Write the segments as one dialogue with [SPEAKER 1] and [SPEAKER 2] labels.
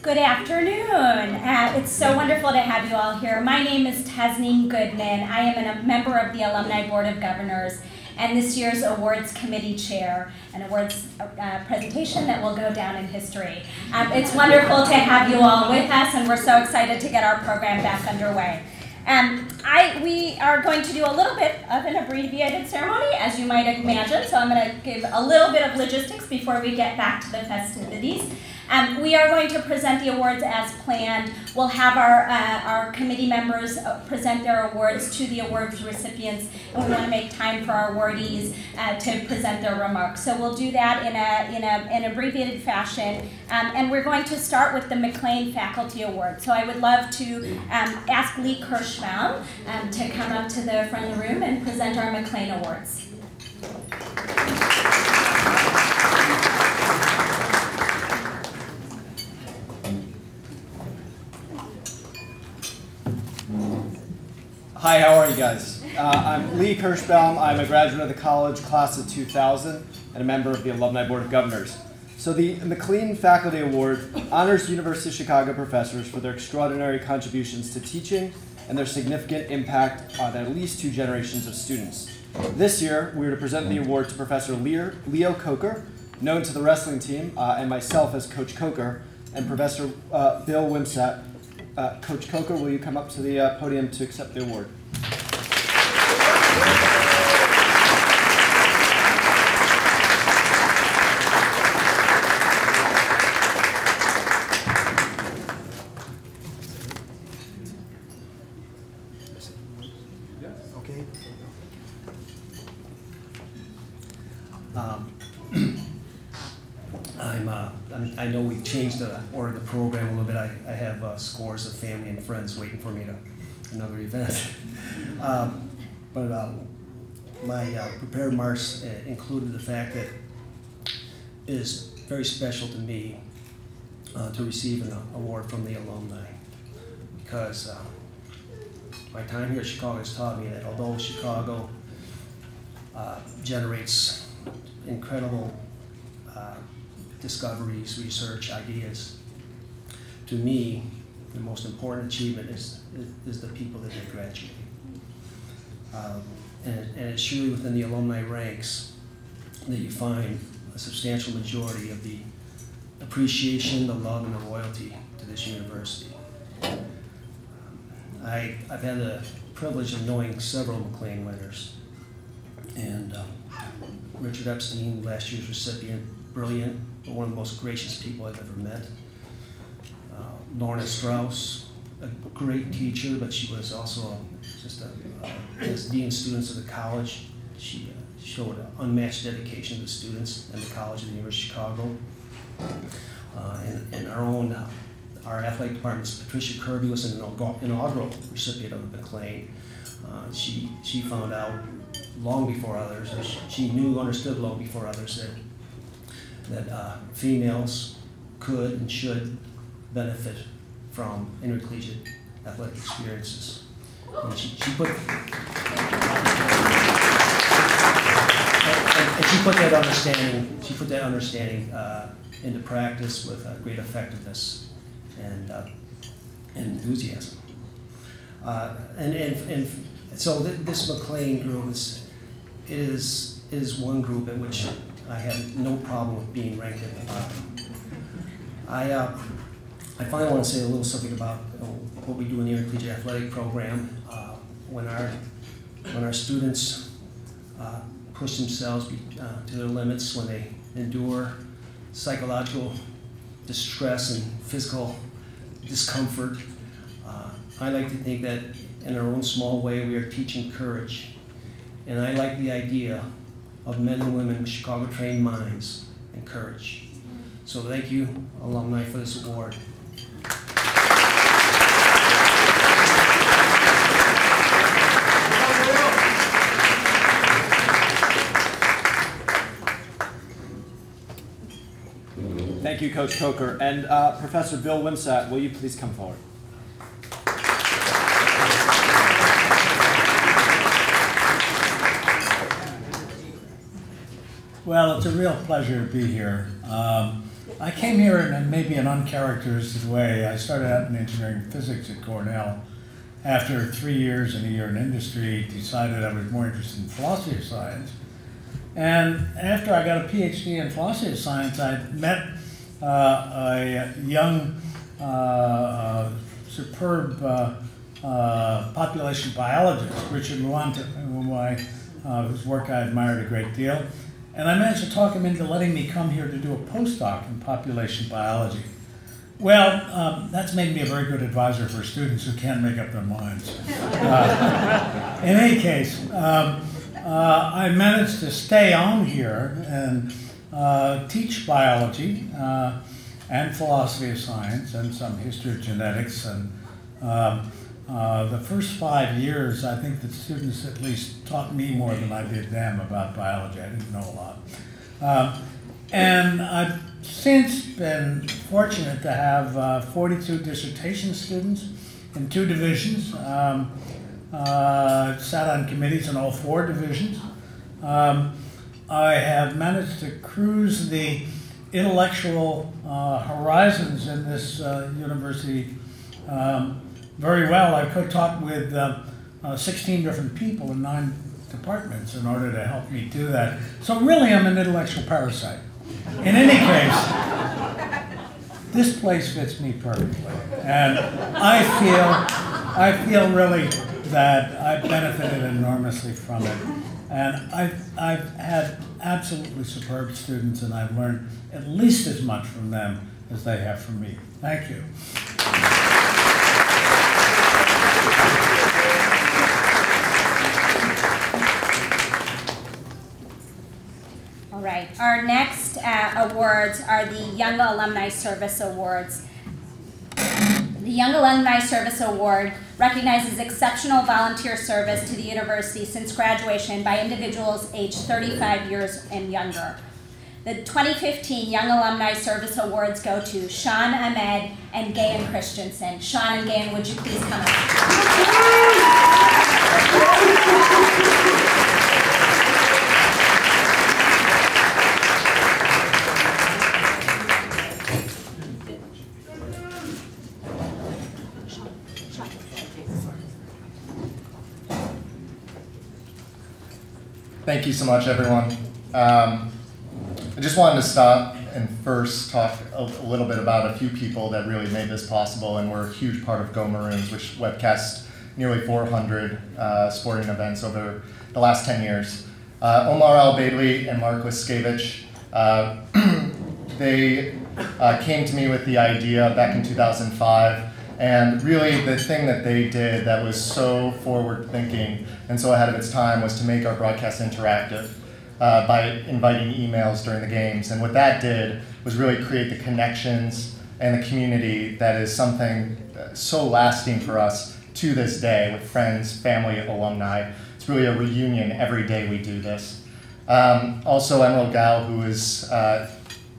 [SPEAKER 1] Good afternoon. It's so wonderful to have you all here. My name is Tasneem Goodman. I am a member of the Alumni Board of Governors and this year's Awards Committee Chair, an awards presentation that will go down in history. It's wonderful to have you all with us, and we're so excited to get our program back underway. We are going to do a little bit of an abbreviated ceremony, as you might imagine, so I'm going to give a little bit of logistics before we get back to the festivities. We are going to present the awards as planned. We'll have our committee members present their awards to the awards recipients, and we want to make time for our awardees to present their remarks. So we'll do that in an abbreviated fashion, and we're going to start with the McLean Faculty Award. So I would love to ask Lee Kirschbaum to come up to the front of the room and present our McLean Awards.
[SPEAKER 2] Hi, how are you guys? I'm Lee Kirschbaum. I'm a graduate of the college class of 2000 and a member of the Alumni Board of Governors. So the McLean Faculty Award honors University of Chicago professors for their extraordinary contributions to teaching and their significant impact on at least 2 generations of students. This year, we are to present the award to Professor Leo Coker, known to the wrestling team, and myself as Coach Coker, and Professor Bill Wimsatt. Coach Coker, will you come up to the podium to accept the award?
[SPEAKER 3] Okay. I know we've changed the order of the program a little bit. I have scores of family and friends waiting for me to another event. My prepared remarks included the fact that it is very special to me to receive an award from the alumni, because my time here at Chicago has taught me that although Chicago generates incredible discoveries, research, ideas, to me, the most important achievement is the people that they graduate. And it's surely within the alumni ranks that you find a substantial majority of the appreciation, the love, and the loyalty to this university. I've had the privilege of knowing several McLean winners. And Richard Epstein, last year's recipient, brilliant, but one of the most gracious people I've ever met. Lorna Strauss, a great teacher, but she was also as dean of students of the college. She showed unmatched dedication to the students and the college of the University of Chicago. And our athletic department's Patricia Kirby was an inaugural recipient of the McLean. She found out long before others, or she understood long before others that females could and should benefit from intercollegiate athletic experiences. And she put that understanding into practice with great effectiveness and enthusiasm. So this McLean group is one group at which I have no problem with being ranked at the bottom. I finally want to say a little something about what we do in the intercollegiate athletic program. When our students push themselves to their limits, when they endure psychological distress and physical discomfort, I like to think that in our own small way we are teaching courage. And I like the idea of men and women with Chicago-trained minds and courage. So thank you, alumni, for this award.
[SPEAKER 2] Thank you, Coach Coker. And Professor Bill Wimsatt, will you please come forward?
[SPEAKER 4] Well, it's a real pleasure to be here. I came here in maybe an uncharacteristic way. I started out in engineering physics at Cornell. After 3 years and a year in industry, decided I was more interested in philosophy of science. And after I got a PhD in philosophy of science, I met a young, superb population biologist, Richard Luanta, whose work I admired a great deal. And I managed to talk him into letting me come here to do a postdoc in population biology. Well, that's made me a very good advisor for students who can't make up their minds. In any case, I managed to stay on here and teach biology and philosophy of science and some history of genetics. And the first 5 years, I think the students at least taught me more than I did them about biology. I didn't know a lot. And I've since been fortunate to have 42 dissertation students in 2 divisions. I've sat on committees in all 4 divisions. I have managed to cruise the intellectual horizons in this university very well. I could talk with 16 different people in 9 departments in order to help me do that. So really I'm an intellectual parasite. In any case, this place fits me perfectly. And I feel really that I've benefited enormously from it. And I've had absolutely superb students, and I've learned at least as much from them as they have from me. Thank you.
[SPEAKER 1] All right, our next awards are the Young Alumni Service Awards. The Young Alumni Service Award recognizes exceptional volunteer service to the university since graduation by individuals aged 35 years and younger. The 2015 Young Alumni Service Awards go to Sean Ahmed and Gayan Christensen. Sean and Gayan, would you please come up?
[SPEAKER 5] Thank you so much, everyone. I just wanted to stop and first talk a little bit about a few people that really made this possible and were a huge part of Go Maroons, which webcast nearly 400 sporting events over the last 10 years. Omar Al-Bailey and Mark Liskevich, they came to me with the idea back in 2005. And really the thing that they did that was so forward-thinking and so ahead of its time was to make our broadcast interactive by inviting emails during the games. And what that did was really create the connections and the community that is something so lasting for us to this day with friends, family, alumni. It's really a reunion every day we do this. Also Emerald Gao, who is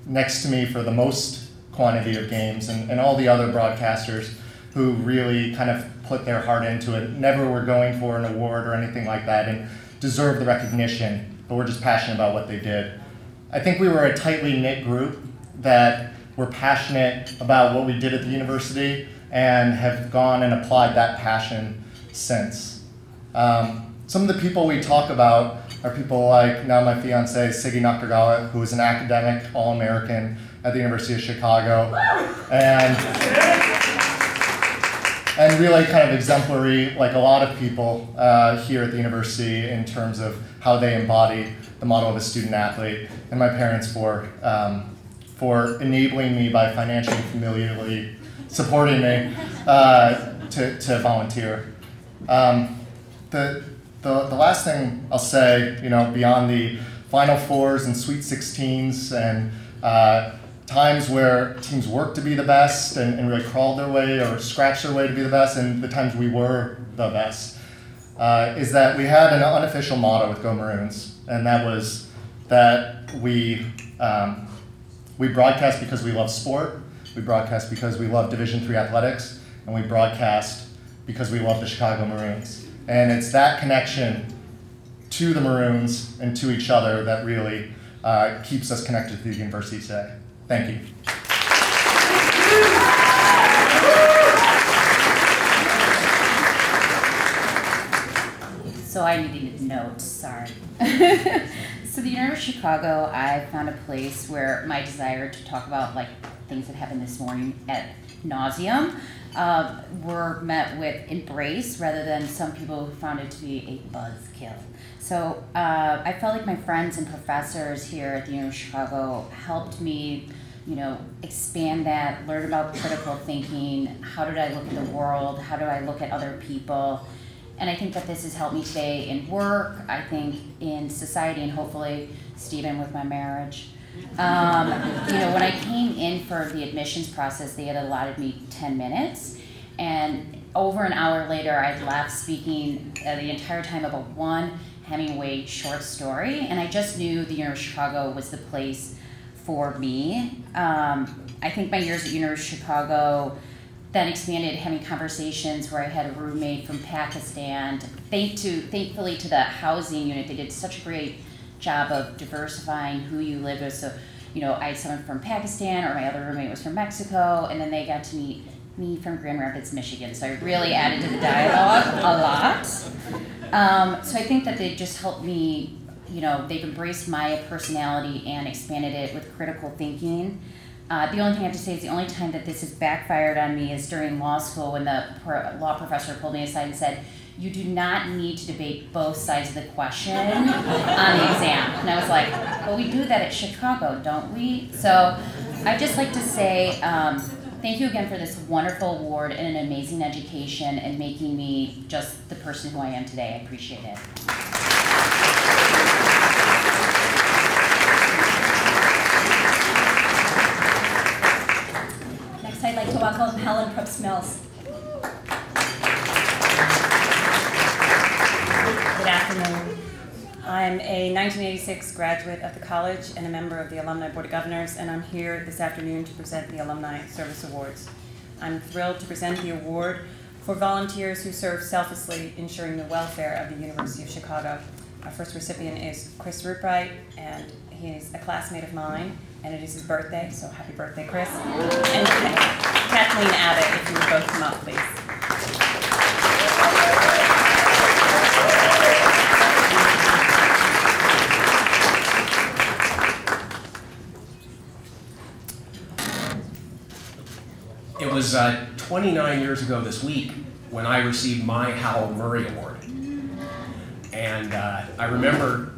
[SPEAKER 5] next to me for the most quantity of games, and all the other broadcasters who really kind of put their heart into it. Never were going for an award or anything like that and deserve the recognition, but we're just passionate about what they did. I think we were a tightly knit group that were passionate about what we did at the university and have gone and applied that passion since. Some of the people we talk about are people like now my fiance, Siggy Nakagawa, who is an academic All-American at the University of Chicago, and really kind of exemplary, like a lot of people here at the university in terms of how they embody the model of a student athlete, and my parents for enabling me by financially and familially supporting me to volunteer. The last thing I'll say, beyond the Final Fours and Sweet 16s and times where teams worked to be the best and really crawled their way or scratched their way to be the best, and the times we were the best, is that we had an unofficial motto with Go Maroons, and that was that we broadcast because we love sport, we broadcast because we love Division III athletics, and we broadcast because we love the Chicago Maroons. And it's that connection to the Maroons and to each other that really keeps us connected to the university today. Thank you.
[SPEAKER 6] So I needed notes, sorry. So the University of Chicago, I found a place where my desire to talk about like things that happened this morning at nauseum were met with embrace rather than some people who found it to be a buzzkill. So I felt like my friends and professors here at the University of Chicago helped me, you know, expand that, learn about critical thinking, how did I look at the world, how do I look at other people. And I think that this has helped me today in work, I think in society, and hopefully, Stephen, with my marriage. You know, when I came in for the admissions process, they had allotted me 10 minutes. And over an hour later, I'd left speaking the entire time about one Hemingway short story. And I just knew the University of Chicago was the place for me. I think my years at University of Chicago then expanded having conversations where I had a roommate from Pakistan. Thankfully to the housing unit, they did such a great job of diversifying who you lived with. So, you know, I had someone from Pakistan, or my other roommate was from Mexico, and then they got to meet me from Grand Rapids, Michigan. So I really added to the dialogue a lot. So I think that they just helped me, you know, they've embraced my personality and expanded it with critical thinking. The only thing I have to say is the only time that this has backfired on me is during law school when the law professor pulled me aside and said, you do not need to debate both sides of the question on the exam. And I was like, well, we do that at Chicago, don't we? So I'd just like to say thank you again for this wonderful award and an amazing education and making me just the person who I am today. I appreciate it.
[SPEAKER 1] I'd like to welcome Helen Probst-Mills.
[SPEAKER 7] Good afternoon. I'm a 1986 graduate of the college and a member of the Alumni Board of Governors, and I'm here this afternoon to present the Alumni Service Awards. I'm thrilled to present the award for volunteers who serve selflessly, ensuring the welfare of the University of Chicago. Our first recipient is Chris Rupright, and he's a classmate of mine, and it is his birthday, so happy birthday, Chris. And Kathleen Abbott, if you would both come up, please.
[SPEAKER 8] It was 29 years ago this week when I received my Howell Murray Award. And I remember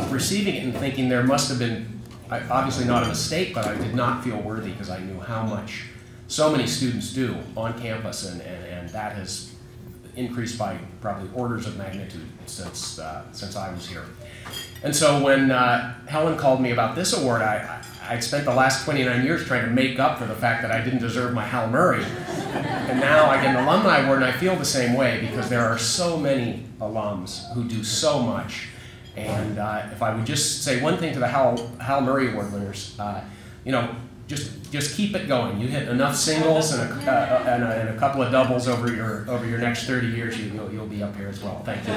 [SPEAKER 8] receiving it and thinking there must have been, obviously not a mistake, but I did not feel worthy because I knew how much so many students do on campus, and that has increased by probably orders of magnitude since I was here. And so when Helen called me about this award, I'd spent the last 29 years trying to make up for the fact that I didn't deserve my Hal Murray. And now I get an Alumni Award, and I feel the same way because there are so many alums who do so much. And if I would just say one thing to the Hal Murray Award winners, you know, just keep it going. You hit enough singles and a couple of doubles over your next 30 years, you'll be up here as well. Thank you.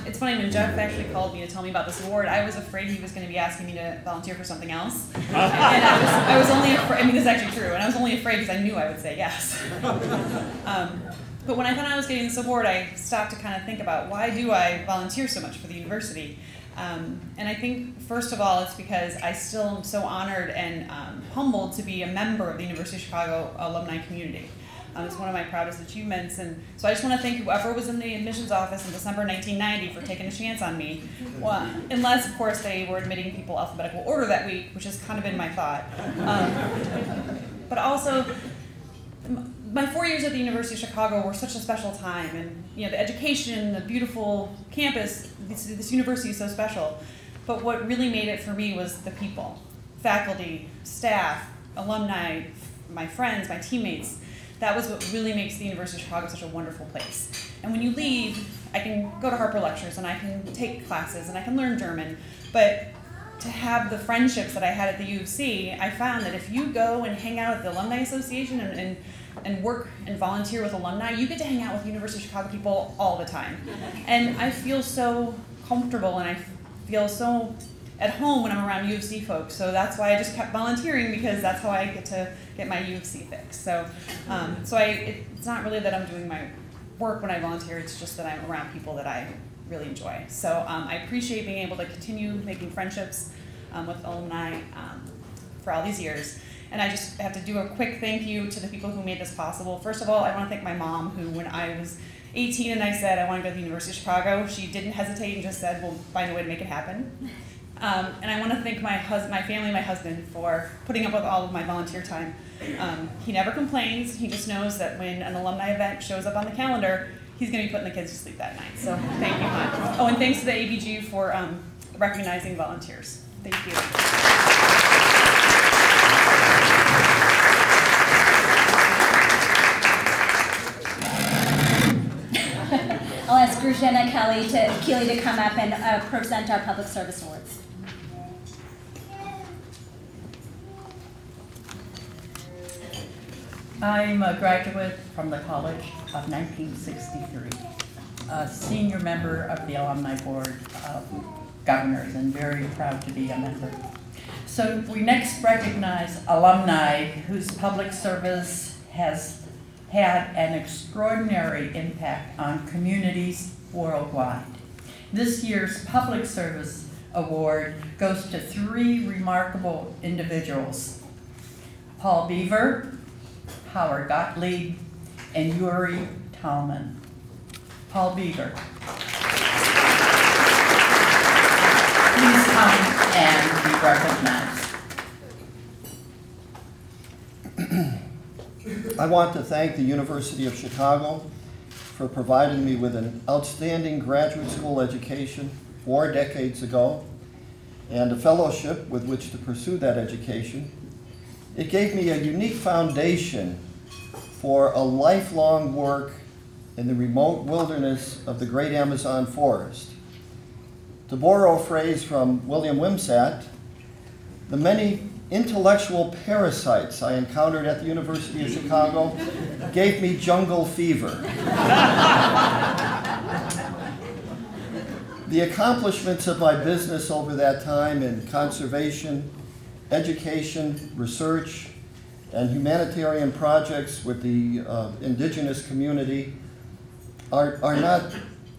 [SPEAKER 9] It's funny, when Jeff actually called me to tell me about this award, I was afraid he was going to be asking me to volunteer for something else. And I was only afraid, I mean, this is actually true, and I was only afraid because I knew I would say yes. But when I found out I was getting this award, I stopped to kind of think about, why do I volunteer so much for the university? And I think, first of all, it's because I still am so honored and humbled to be a member of the University of Chicago alumni community. It's one of my proudest achievements, and so I just want to thank whoever was in the admissions office in December 1990 for taking a chance on me. Well, unless, of course, they were admitting people alphabetical order that week, which has kind of been my thought. But also, my 4 years at the University of Chicago were such a special time, and you know, the education, the beautiful campus, this university is so special. But what really made it for me was the people, faculty, staff, alumni, my friends, my teammates. That was what really makes the University of Chicago such a wonderful place. And when you leave, I can go to Harper Lectures and I can take classes and I can learn German, but to have the friendships that I had at the U of C, I found that if you go and hang out at the Alumni Association and work and volunteer with alumni, you get to hang out with University of Chicago people all the time. And I feel so comfortable and I feel so at home when I'm around U of C folks. So that's why I just kept volunteering, because that's how I get to get my U of C fix. So, it's not really that I'm doing my work when I volunteer, it's just that I'm around people that I really enjoy. So I appreciate being able to continue making friendships with alumni for all these years. And I just have to do a quick thank you to the people who made this possible. First of all, I want to thank my mom, who when I was 18 and I said I want to go to the University of Chicago, she didn't hesitate and just said, we'll find a way to make it happen. And I want to thank my family, my husband, for putting up with all of my volunteer time. He never complains. He just knows that when an alumni event shows up on the calendar, he's going to be putting the kids to sleep that night. So thank you, hon. Oh, and thanks to the ABG for recognizing volunteers. Thank you.
[SPEAKER 1] I'll ask Grujena Keeley to come up and present our Public Service Awards.
[SPEAKER 10] I'm a graduate from the College of 1963, a senior member of the Alumni Board of Governors, and very proud to be a member. So we next recognize alumni whose public service has had an extraordinary impact on communities worldwide. This year's Public Service Award goes to 3 remarkable individuals: Paul Beaver, Howard Gottlieb, and Yuri Talman. Paul Beaver. Please come and be recognized.
[SPEAKER 11] I want to thank the University of Chicago for providing me with an outstanding graduate school education 4 decades ago and a fellowship with which to pursue that education. It gave me a unique foundation for a lifelong work in the remote wilderness of the great Amazon forest. To borrow a phrase from William Wimsatt, the many intellectual parasites I encountered at the University of Chicago gave me jungle fever. The accomplishments of my business over that time in conservation, education, research, and humanitarian projects with the indigenous community are not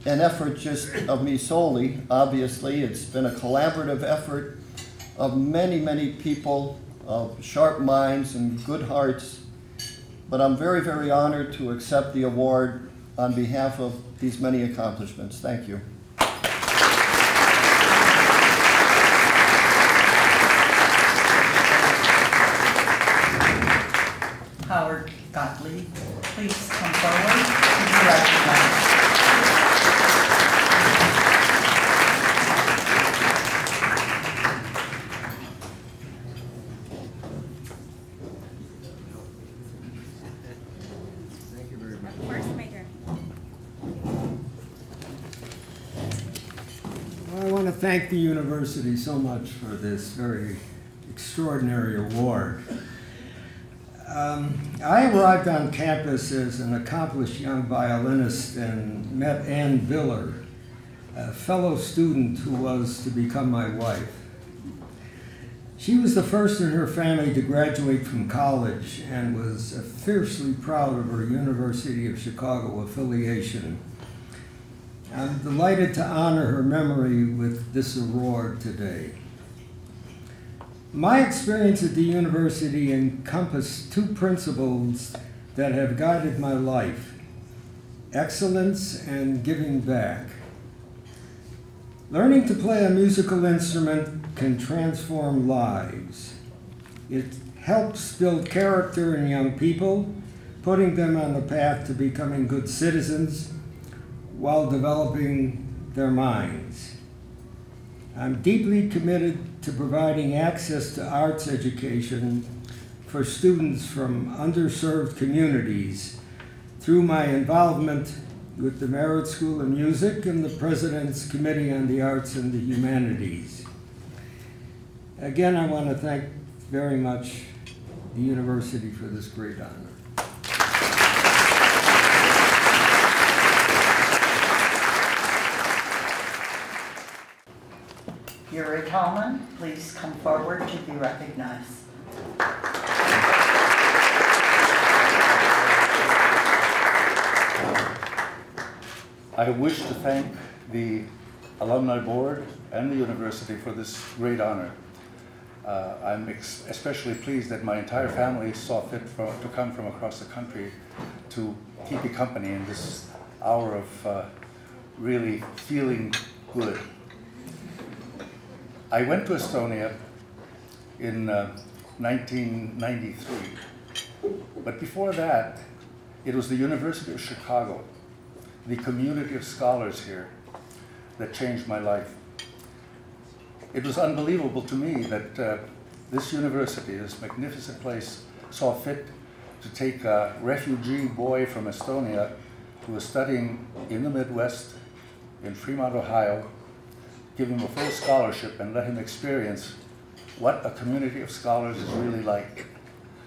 [SPEAKER 11] an effort just of me solely. Obviously, it's been a collaborative effort of many, many people of sharp minds and good hearts. But I'm very, very honored to accept the award on behalf of these many accomplishments. Thank you.
[SPEAKER 10] Howard Gottlieb, please come forward to be recognized.
[SPEAKER 11] Thank you very much.
[SPEAKER 12] Well, I want to thank the university so much for this very extraordinary award. I arrived on campus as an accomplished young violinist and met Ann Biller, a fellow student who was to become my wife. She was the first in her family to graduate from college and was fiercely proud of her University of Chicago affiliation. I'm delighted to honor her memory with this award today. My experience at the university encompassed 2 principles that have guided my life: excellence and giving back. Learning to play a musical instrument can transform lives. It helps build character in young people, putting them on the path to becoming good citizens while developing their minds. I'm deeply committed to providing access to arts education for students from underserved communities through my involvement with the Merit School of Music and the President's Committee on the Arts and the Humanities. Again, I want to thank very much the university for this great honor.
[SPEAKER 10] Yuri Tallman, please come forward to be recognized.
[SPEAKER 13] I wish to thank the Alumni Board and the university for this great honor. I'm especially pleased that my entire family saw fit to come from across the country to keep me company in this hour of really feeling good. I went to Estonia in 1993, but before that, it was the University of Chicago, the community of scholars here, that changed my life. It was unbelievable to me that this university, this magnificent place, saw fit to take a refugee boy from Estonia who was studying in the Midwest, in Fremont, Ohio, give him a full scholarship and let him experience what a community of scholars is really like.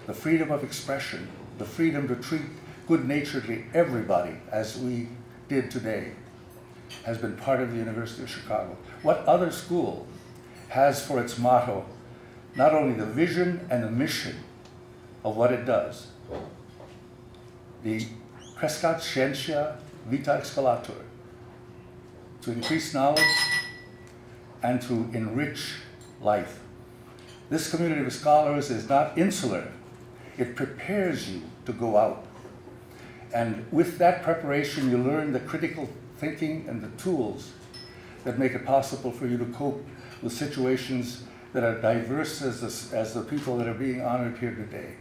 [SPEAKER 13] The freedom of expression, the freedom to treat good-naturedly everybody as we did today has been part of the University of Chicago. What other school has for its motto not only the vision and the mission of what it does, the Crescat Scientia Vita Excalatur, to increase knowledge and to enrich life. This community of scholars is not insular. It prepares you to go out. And with that preparation, you learn the critical thinking and the tools that make it possible for you to cope with situations that are diverse as the people that are being honored here today.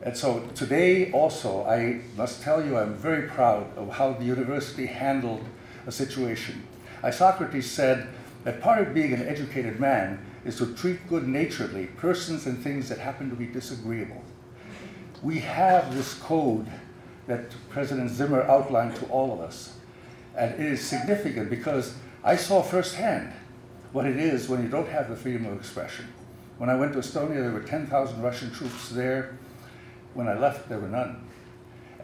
[SPEAKER 13] And so today also, I must tell you, I'm very proud of how the university handled a situation. Socrates said that part of being an educated man is to treat good-naturedly persons and things that happen to be disagreeable. We have this code that President Zimmer outlined to all of us. And it is significant because I saw firsthand what it is when you don't have the freedom of expression. When I went to Estonia, there were 10,000 Russian troops there. When I left, there were none.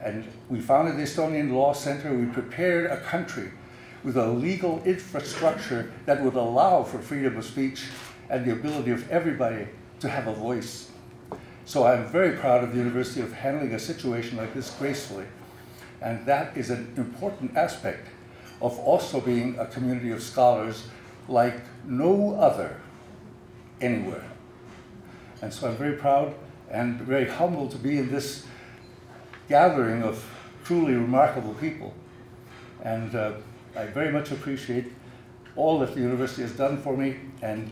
[SPEAKER 13] And we founded the Estonian Law Center. We prepared a country with a legal infrastructure that would allow for freedom of speech and the ability of everybody to have a voice. So I'm very proud of the university of handling a situation like this gracefully. And that is an important aspect of also being a community of scholars like no other anywhere. And so I'm very proud and very humbled to be in this gathering of truly remarkable people. And I very much appreciate all that the university has done for me. And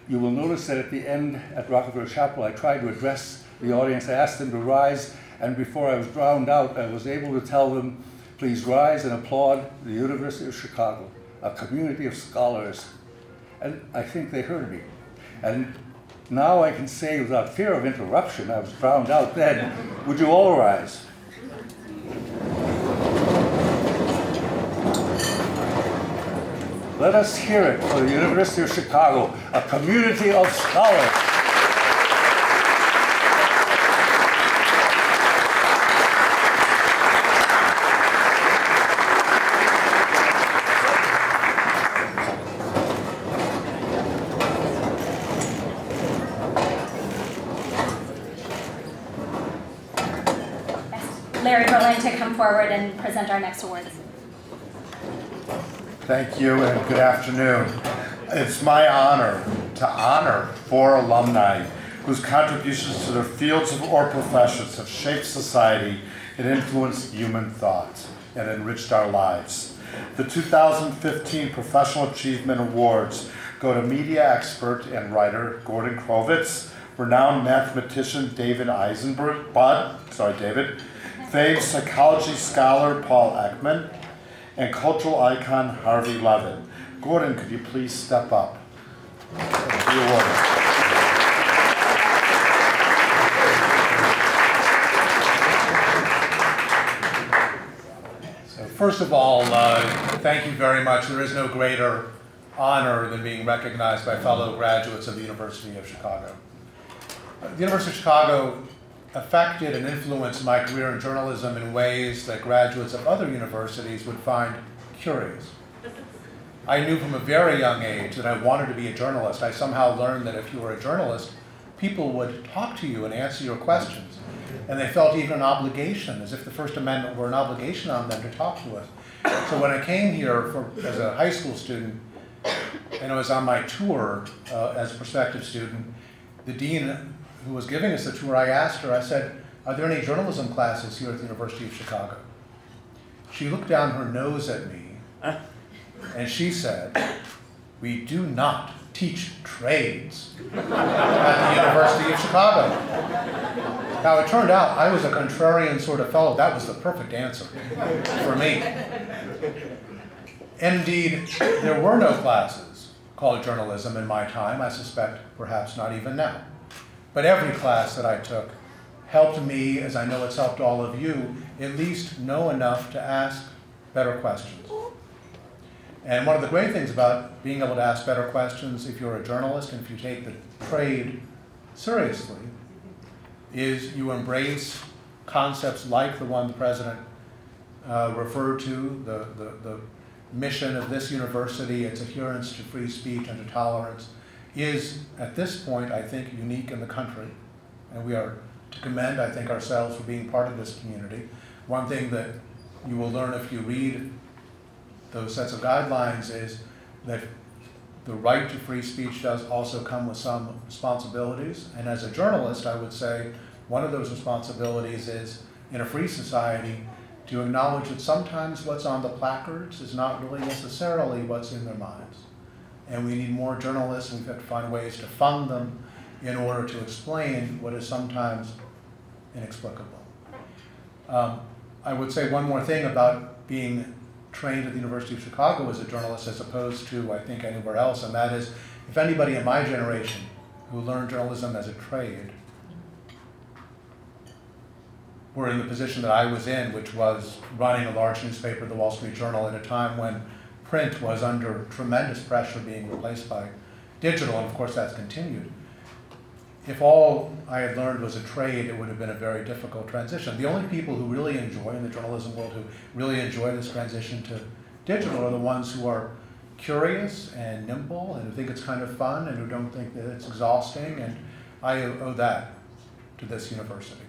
[SPEAKER 13] you will notice that at the end at Rockefeller Chapel, I tried to address the audience. I asked them to rise, and before I was drowned out, I was able to tell them, please rise and applaud the University of Chicago, a community of scholars. And I think they heard me. And now I can say without fear of interruption, I was drowned out then, would you all rise? Let us hear it for the University of Chicago, a community of scholars.
[SPEAKER 1] Larry Berlin to come forward and present our next awards.
[SPEAKER 14] Thank you and good afternoon. It's my honor to honor 4 alumni whose contributions to their fields or professions have shaped society and influenced human thought and enriched our lives. The 2015 Professional Achievement Awards go to media expert and writer Gordon Krovitz, renowned mathematician David David, famed psychology scholar Paul Ekman, and cultural icon Harvey Levin. Gordon, could you please step up?
[SPEAKER 15] So first of all, thank you very much. There is no greater honor than being recognized by fellow graduates of the University of Chicago. The University of Chicago affected and influenced my career in journalism in ways that graduates of other universities would find curious. I knew from a very young age that I wanted to be a journalist. I somehow learned that if you were a journalist, people would talk to you and answer your questions. And they felt even an obligation, as if the First Amendment were an obligation on them to talk to us. So when I came here as a high school student, and I was on my tour as a prospective student, the dean who was giving us the tour, I asked her, I said, "Are there any journalism classes here at the University of Chicago?" She looked down her nose at me, and she said, "We do not teach trades at the University of Chicago." Now, it turned out I was a contrarian sort of fellow. That was the perfect answer for me. Indeed, there were no classes called journalism in my time. I suspect perhaps not even now. But every class that I took helped me, as I know it's helped all of you, at least know enough to ask better questions. And one of the great things about being able to ask better questions if you're a journalist and if you take the trade seriously is you embrace concepts like the one the president referred to, the mission of this university, its adherence to free speech and to tolerance, is at this point, I think, unique in the country. And we are to commend, I think, ourselves for being part of this community. One thing that you will learn if you read those sets of guidelines is that the right to free speech does also come with some responsibilities. And as a journalist, I would say one of those responsibilities is, in a free society, to acknowledge that sometimes what's on the placards is not really necessarily what's in their minds. And we need more journalists, and we've got to find ways to fund them in order to explain what is sometimes inexplicable. I would say one more thing about being trained at the University of Chicago as a journalist as opposed to, I think, anywhere else, and that is, if anybody in my generation who learned journalism as a trade were in the position that I was in, which was running a large newspaper, the Wall Street Journal, at a time when print was under tremendous pressure being replaced by digital, and of course that's continued. If all I had learned was a trade, it would have been a very difficult transition. The only people who really enjoy, in the journalism world, who really enjoy this transition to digital are the ones who are curious and nimble and who think it's kind of fun and who don't think that it's exhausting, and I owe that to this university.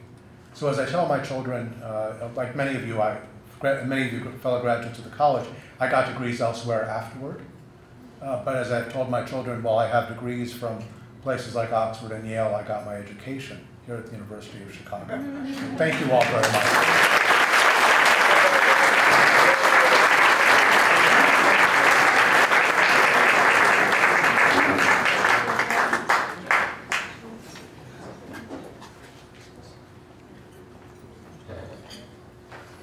[SPEAKER 15] So as I tell my children, like many of you fellow graduates of the college, I got degrees elsewhere afterward. But as I've told my children, while I have degrees from places like Oxford and Yale, I got my education here at the University of Chicago. Thank you all very much.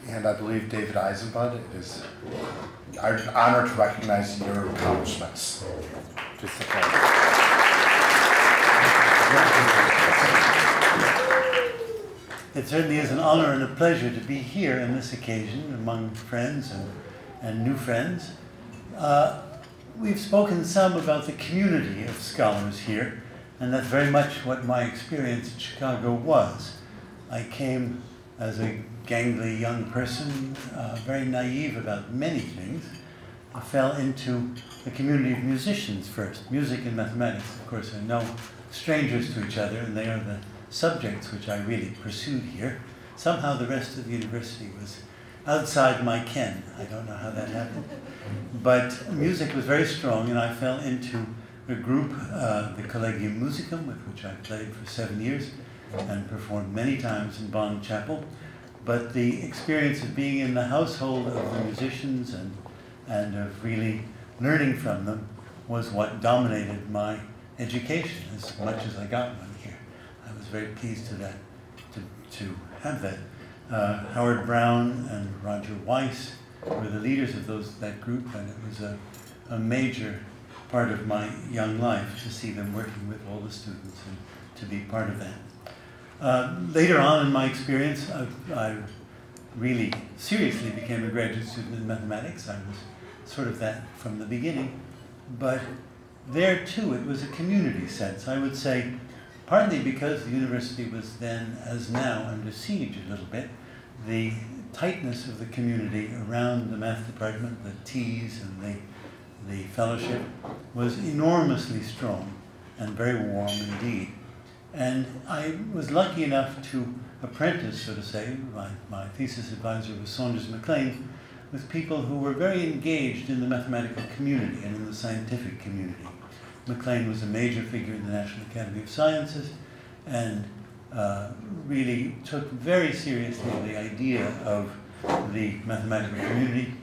[SPEAKER 14] And I believe David Eisenbud is honored to recognize your accomplishments. Just
[SPEAKER 16] It certainly is an honor and a pleasure to be here on this occasion among friends and new friends. We've spoken some about the community of scholars here, and that's very much what my experience in Chicago was. I came as a gangly young person, very naive about many things. I fell into the community of musicians first. Music and mathematics, of course, are no strangers to each other, and they are the subjects which I really pursued here. Somehow the rest of the university was outside my ken. I don't know how that happened. But music was very strong, and I fell into a group, the Collegium Musicum, with which I played for 7 years and performed many times in Bond Chapel. But the experience of being in the household of the musicians and of really learning from them was what dominated my education as much as I got one here. I was very pleased to have that. Howard Brown and Roger Weiss were the leaders of that group, and it was a major part of my young life to see them working with all the students and to be part of that. Later on in my experience, I really seriously became a graduate student in mathematics. I was sort of that from the beginning. but there too it was a community sense. I would say partly because the university was then, as now, under siege a little bit, the tightness of the community around the math department, the T's and the fellowship, was enormously strong and very warm indeed. And I was lucky enough to apprentice, so to say, my thesis advisor was Saunders McLean, with people who were very engaged in the mathematical community and in the scientific community. McLean was a major figure in the National Academy of Sciences and really took very seriously the idea of the mathematical community.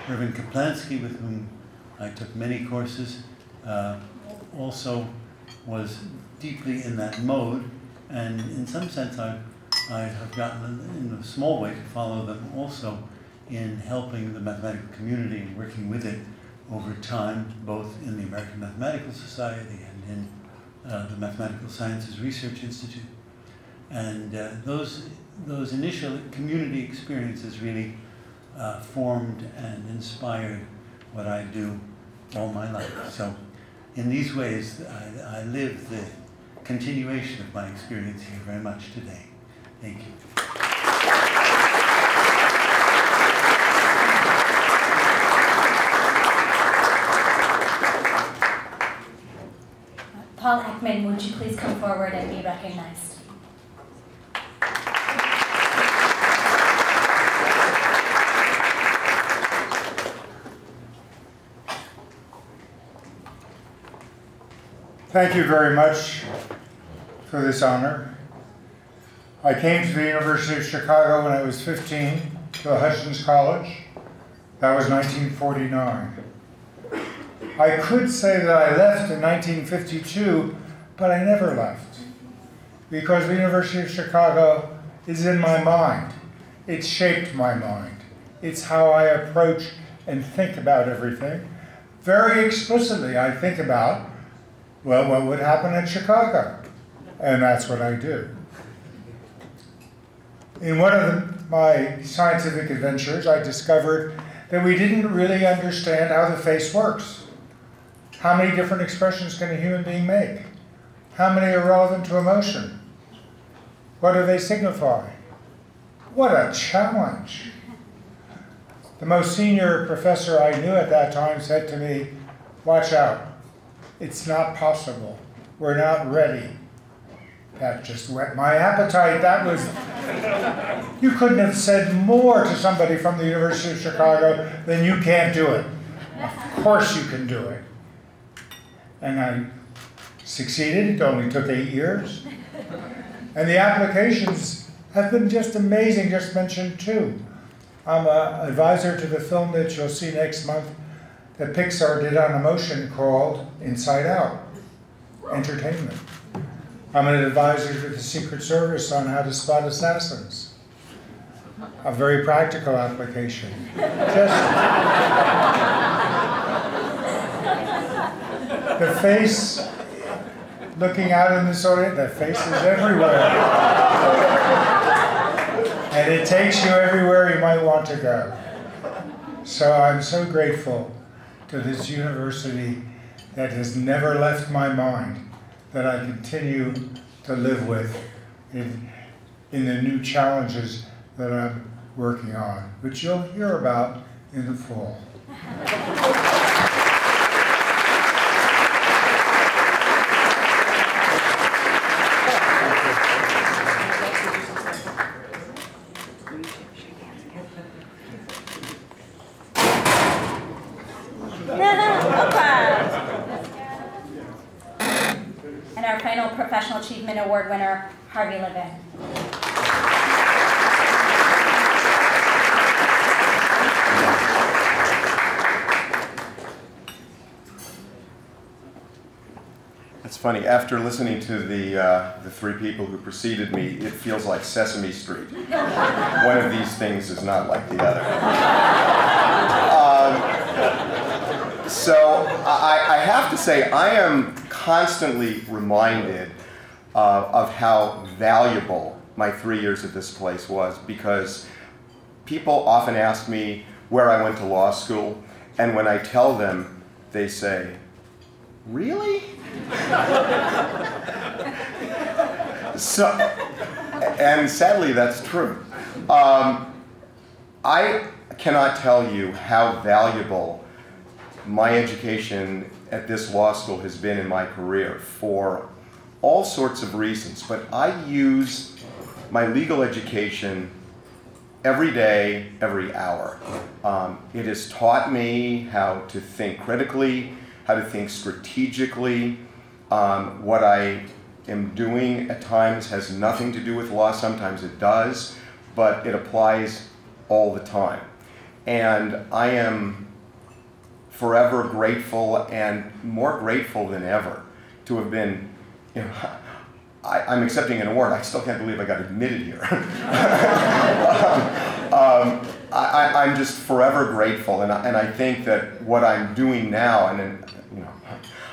[SPEAKER 16] Irving Kaplansky, with whom I took many courses, also was deeply in that mode, and in some sense I have gotten, in a small way, to follow them also in helping the mathematical community and working with it over time, both in the American Mathematical Society and in the Mathematical Sciences Research Institute. And those initial community experiences really formed and inspired what I do all my life. So in these ways, I live the continuation of my experience here very much today. Thank you.
[SPEAKER 1] Paul Ekman, would you please come forward and be recognized?
[SPEAKER 17] Thank you very much for this honor. I came to the University of Chicago when I was 15 to Hutchins College. That was 1949. I could say that I left in 1952, but I never left, because the University of Chicago is in my mind. It shaped my mind. It's how I approach and think about everything. Very explicitly, I think about, well, what would happen at Chicago? And that's what I do. In one of my scientific adventures, I discovered that we didn't really understand how the face works. How many different expressions can a human being make? How many are relevant to emotion? What do they signify? What a challenge. The most senior professor I knew at that time said to me, watch out, it's not possible. We're not ready. That just whet my appetite. That was, you couldn't have said more to somebody from the University of Chicago than you can't do it. Of course you can do it. And I succeeded. It only took 8 years. And the applications have been just amazing, just mentioned two. I'm an advisor to the film that you'll see next month that Pixar did on emotion called Inside Out, entertainment. I'm an advisor to the Secret Service on how to spot assassins. A very practical application. The face, looking out in this audience, the face is everywhere. And it takes you everywhere you might want to go. So I'm so grateful to this university that has never left my mind, that I continue to live with in the new challenges that I'm working on, which you'll hear about in the fall.
[SPEAKER 1] And our final Professional Achievement Award winner, Harvey Levin.
[SPEAKER 18] It's funny, after listening to the three people who preceded me, it feels like Sesame Street. One of these things is not like the other. So I have to say, I am constantly reminded of how valuable my 3 years at this place was, because people often ask me where I went to law school, and when I tell them, they say, really? So, and sadly, that's true. I cannot tell you how valuable my education at this law school has been in my career for all sorts of reasons, but I use my legal education every day, every hour. It has taught me how to think critically, how to think strategically. What I am doing at times has nothing to do with law, sometimes it does, but it applies all the time. And I am forever grateful, and more grateful than ever, to have been, you know, I'm accepting an award. I still can't believe I got admitted here. I'm just forever grateful, and I think that what I'm doing now, and you know,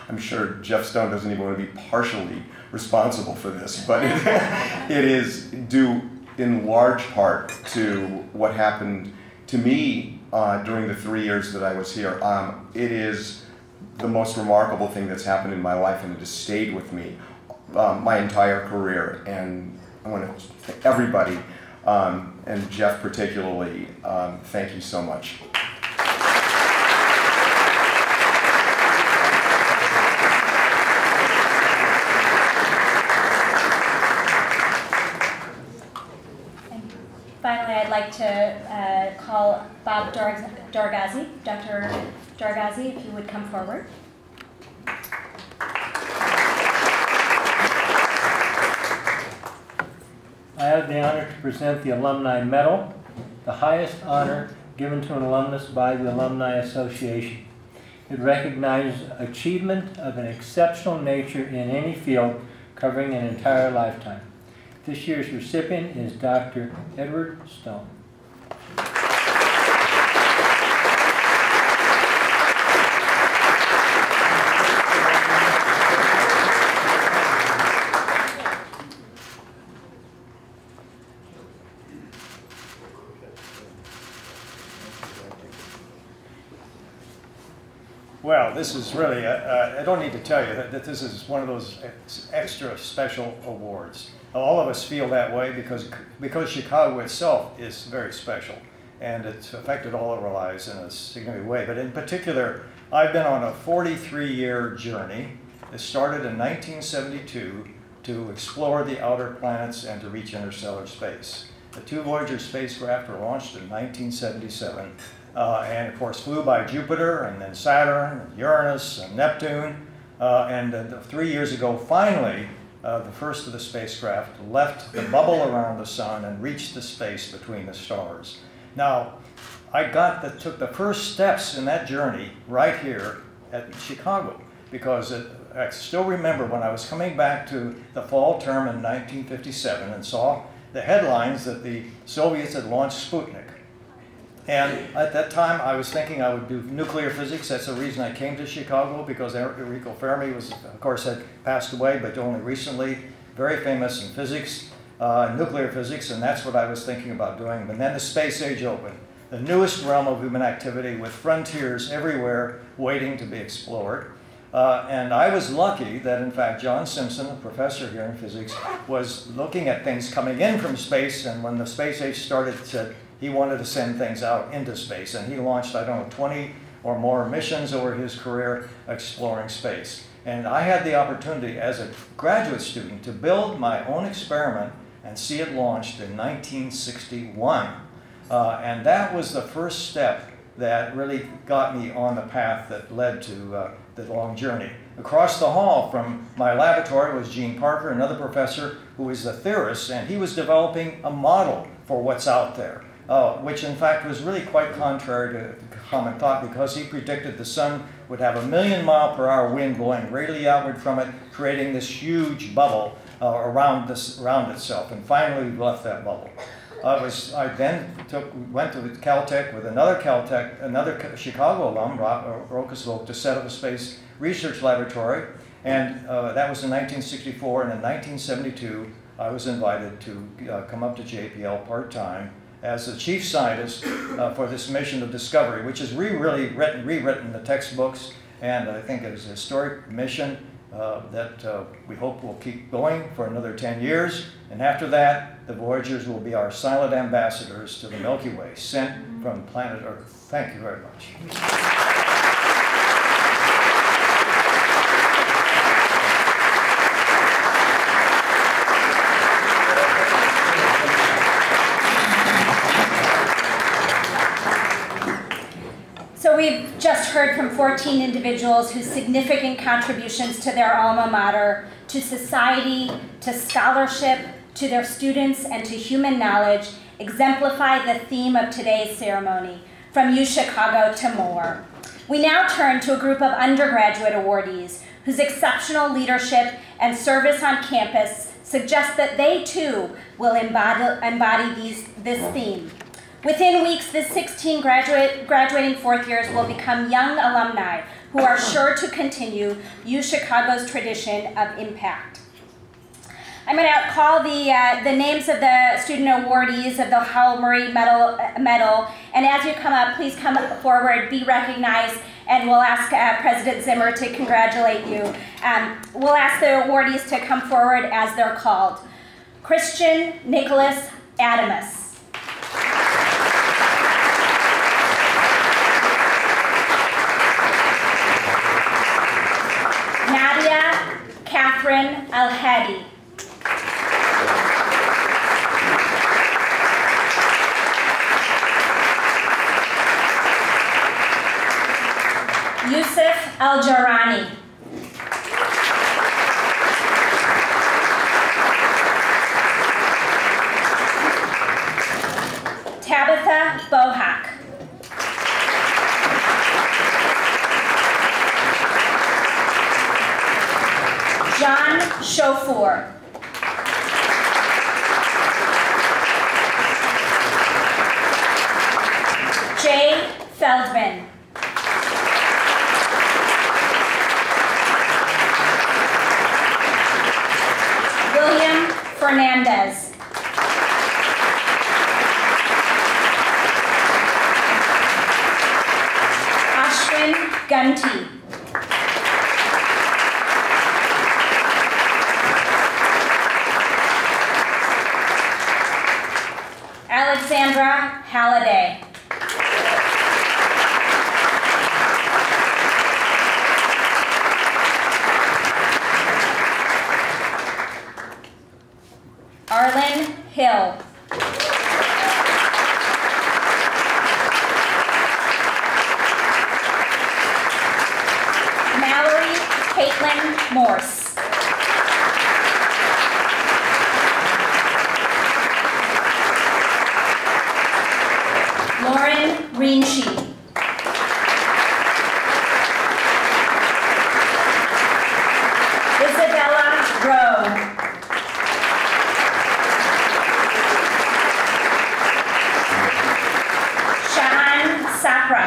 [SPEAKER 18] I'm sure Jeff Stone doesn't even want to be partially responsible for this, but it is due in large part to what happened to me during the 3 years that I was here. It is the most remarkable thing that's happened in my life, and it has stayed with me my entire career. And I want to thank everybody, and Jeff particularly, thank you so much.
[SPEAKER 1] Finally, I'd like to call Bob Dargazi. Dr. Dargazi, if you would come forward.
[SPEAKER 19] I have the honor to present the Alumni Medal, the highest honor given to an alumnus by the Alumni Association. It recognizes achievement of an exceptional nature in any field covering an entire lifetime. This year's recipient is Dr. Edward Stone.
[SPEAKER 20] Well, this is really, I don't need to tell you that this is one of those extra special awards. All of us feel that way because Chicago itself is very special, and it's affected all of our lives in a significant way. But in particular, I've been on a 43-year journey. It started in 1972 to explore the outer planets and to reach interstellar space. The two Voyager spacecraft were launched in 1977. And of course flew by Jupiter and then Saturn and Uranus and Neptune. And 3 years ago, finally, the first of the spacecraft left the bubble around the sun and reached the space between the stars. Now, I took the first steps in that journey right here at Chicago, because I still remember when I was coming back to the fall term in 1957 and saw the headlines that the Soviets had launched Sputnik. And at that time, I was thinking I would do nuclear physics. That's the reason I came to Chicago, because Enrico Fermi was, of course, had passed away, but only recently, very famous in physics, nuclear physics, and that's what I was thinking about doing. And then the space age opened, the newest realm of human activity with frontiers everywhere waiting to be explored. And I was lucky that, in fact, John Simpson, a professor here in physics, was looking at things coming in from space, and when the space age started, said, he wanted to send things out into space, and he launched, I don't know, 20 or more missions over his career exploring space. And I had the opportunity as a graduate student to build my own experiment and see it launched in 1961. And that was the first step that really got me on the path that led to the long journey. Across the hall from my laboratory was Gene Parker, another professor who was a theorist, and he was developing a model for what's out there. Which in fact was really quite contrary to common thought, because he predicted the sun would have 1,000,000-mile-per-hour wind blowing radially outward from it, creating this huge bubble around itself. And finally, we left that bubble. I then went to Caltech with another Chicago alum, Rokas Vogt, to set up a space research laboratory. And that was in 1964. And in 1972, I was invited to come up to JPL part-time as the chief scientist for this mission of discovery, which has rewritten the textbooks and I think it is a historic mission that we hope will keep going for another 10 years. And after that, the Voyagers will be our silent ambassadors to the Milky Way, sent from planet Earth. Thank you very much.
[SPEAKER 1] So we've just heard from 14 individuals whose significant contributions to their alma mater, to society, to scholarship, to their students, and to human knowledge exemplify the theme of today's ceremony, from UChicago to more. We now turn to a group of undergraduate awardees whose exceptional leadership and service on campus suggest that they too will embody this theme. Within weeks, the 16 graduating fourth years will become young alumni who are sure to continue UChicago's tradition of impact. I'm going to call the names of the student awardees of the Howell Murray Medal, and as you come up, please come forward, be recognized, and we'll ask President Zimmer to congratulate you. We'll ask the awardees to come forward as they're called. Christian Nicholas Adamus. Nadia Catherine Al-Hadi. Yusuf Al-Jarani. Tabitha Bohak. John Shofour. Jay Feldman. William Fernandez. Ashwin Gunty. Alexandra Halliday. Arlen Hill. Mallory Caitlin Morse. Lauren Greenshee. Isabella Rowe. Shahan Sapra.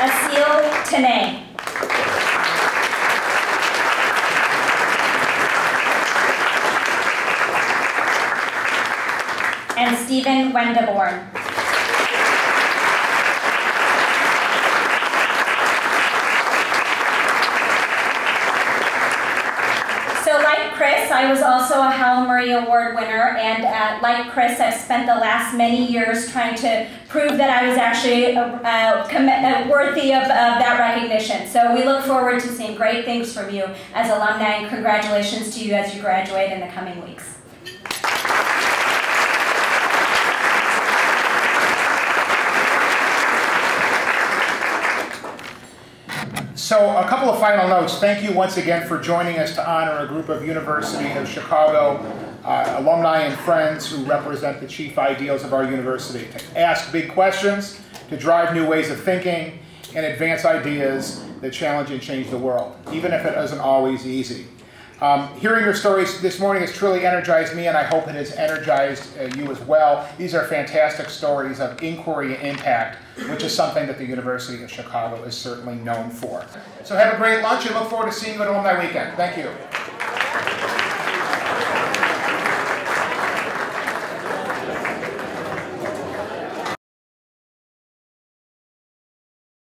[SPEAKER 1] Asil Tanay. And Stephen Wendeborn. So like Chris, I was also a Howell Murray Award winner, and like Chris, I've spent the last many years trying to prove that I was actually worthy of that recognition. So we look forward to seeing great things from you as alumni, and congratulations to you as you graduate in the coming weeks.
[SPEAKER 15] So a couple of final notes. Thank you once again for joining us to honor a group of University of Chicago alumni and friends who represent the chief ideals of our university. To ask big questions, to drive new ways of thinking, and advance ideas that challenge and change the world, even if it isn't always easy. Hearing your stories this morning has truly energized me, and I hope it has energized you as well. These are fantastic stories of inquiry and impact, which is something that the University of Chicago is certainly known for. So have a great lunch and look forward to seeing you at Alumni Weekend. Thank you.